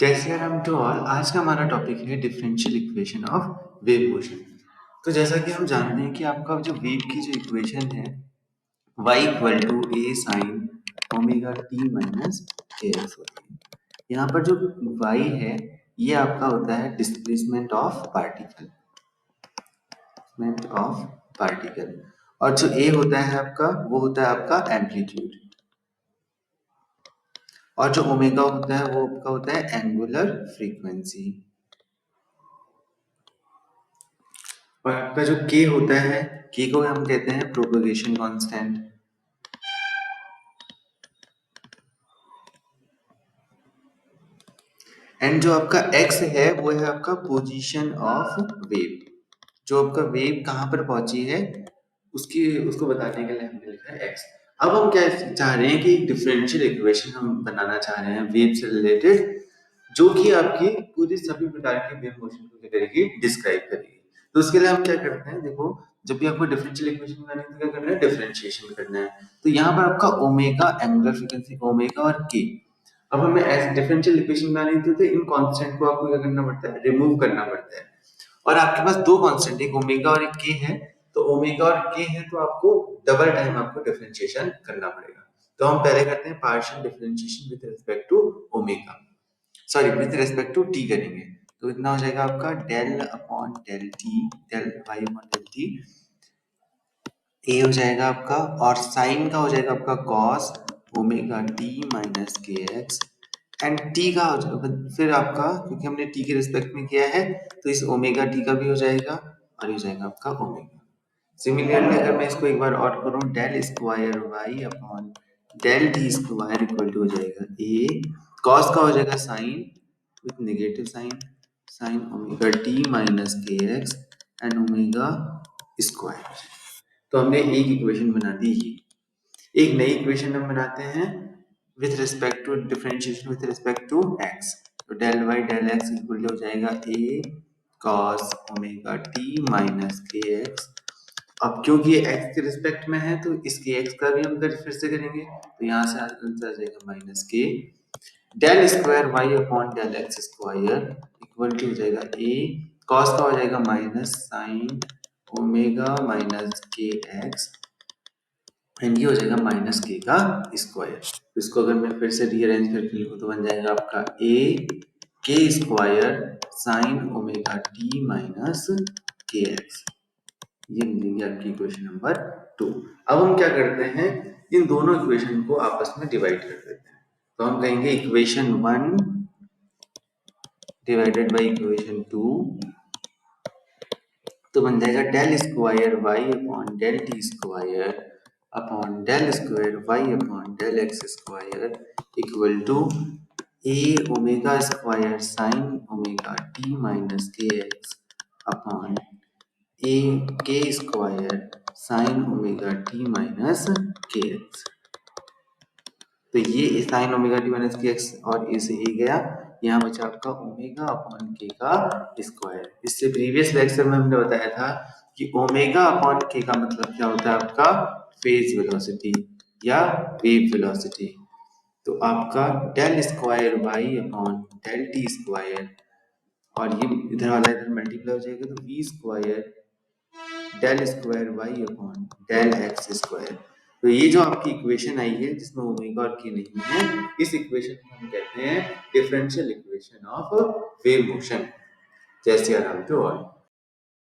जय Siya Ram to all. आज का हमारा टॉपिक है differential equation of wave motion. तो जैसा कि हम जानते हैं कि आपका जो वेव की जो इक्वेशन है y equal to a sine omega T minus के एक्स होती है। यहाँ पर जो y है ये आपका होता है डिस्प्लेसमेंट ऑफ पार्टिकल और जो a होता है आपका वो होता है आपका एम्पलीट्यूड और जो ओमेगा होता है वो आपका होता है एंगुलर फ्रीक्वेंसी। और आपका जो k होता है k को हम कहते हैं प्रोपगेशन कांस्टेंट। एंड जो आपका x है वो है आपका पोजीशन ऑफ वेव, जो आपका वेव कहाँ पर पहुंची है उसको बताने के लिए हमने लिखा है x। अब हम क्या चाह रहे हैं कि डिफरेंशियल इक्वेशन हम बनाना चाह रहे हैं वेव से रिलेटेड, जो कि आपकी पूरी सभी प्रकार के वेव मोशन को क्या करेगी, डिस्क्राइब करेगी। तो उसके लिए हम क्या करते हैं, देखो जब भी आपको डिफरेंशियल इक्वेशन बनानी है तो क्या करना है, डिफरेंशिएशन करना है। तो यहाँ पर आपका ओमेगा एंगुलर फ्रीक्वेंसी ओमेगा और के, अब हमें ऐसे डिफरेंशियल इक्वेशन बनानी थी तो इन कांस्टेंट को आपको क्या करना पड़ता है, रिमूव करना पड़ता है। और आपके पास दो कांस्टेंट, एक ओमेगा और एक के है, तो ओमेगा और के है तो आपको डबल टाइम आपको डिफरेंशिएशन करना पड़ेगा। तो हम पहले करते हैं partial differentiation with respect to omega, sorry with respect to T करेंगे। तो इतना हो जाएगा आपका del upon del T, del Y upon del T, A हो जाएगा आपका और साइन का हो जाएगा आपका कॉस ओमेगा टी माइनस के एक्स एंड टी का हो जाएगा फिर आपका, क्योंकि हमने टी के रिस्पेक्ट में किया है तो इस ओमेगा टी का भी हो जाएगा और ये हो जाएगा आपका ओमेगा। सिमिलरली अगर मैं इसको एक बार और करूं, del square y upon del t square equal to हो जाएगा ए कॉस का हो जाएगा sine with negative sign, sine omega T minus के एक्स एंड ओमेगा स्क्वायर। तो हमने एक इक्वेशन बना दी ये। एक नई इक्वेशन हम बनाते हैं with respect to differentiation with respect to X. तो del Y del X equal हो जाएगा ए कॉस ओमेगा टी माइनस के एक्स। अब क्योंकि ये एक्स के रिस्पेक्ट में है तो इसके एक्स का भी हम फिर से करेंगे, तो यहाँ से आंसर आ जाएगा minus k del square y upon del x square equal to हो जाएगा ए कॉस का हो जाएगा माइनस साइन ओमेगा माइनस के एक्स एंड ये हो जाएगा माइनस के का स्क्वायर। तो इसको अगर मैं फिर से रीअरेंज करके लिखूं तो बन जाएगा आपका ए k square sine omega T minus के एक्स। ये मिलेगी आपकी इक्वेशन नंबर 2। अब हम क्या करते हैं, इन दोनों इक्वेशन को आपस में डिवाइड कर देते हैं। तो हम कहेंगे इक्वेशन 1 डिवाइडेड बाई इक्वेशन 2, तो बन जाएगा del square y upon del t square upon del square y upon del x square equal to a omega square sine omega T minus के x upon a k square sine omega T minus के x. तो ये sine omega T minus के x और a से ए गया, यहाँ बचा आपका ओमेगा अपॉन के का स्क्वायर। इससे प्रीवियस लेक्चर में हमने बताया था कि ओमेगा अपॉन के का मतलब क्या होता है, आपका फेज वेलोसिटी या वेव वेलोसिटी। तो आपका del square y upon del t square और ये इधर वाला इधर मल्टीप्लाई हो जाएगा तो v square del square y upon del x square. तो ये जो आपकी इक्वेशन आई है जिसमें ओमेगा और के नहीं है, इस इक्वेशन को हम कहते हैं differential equation of wave motion. जय सिया राम टू ऑल।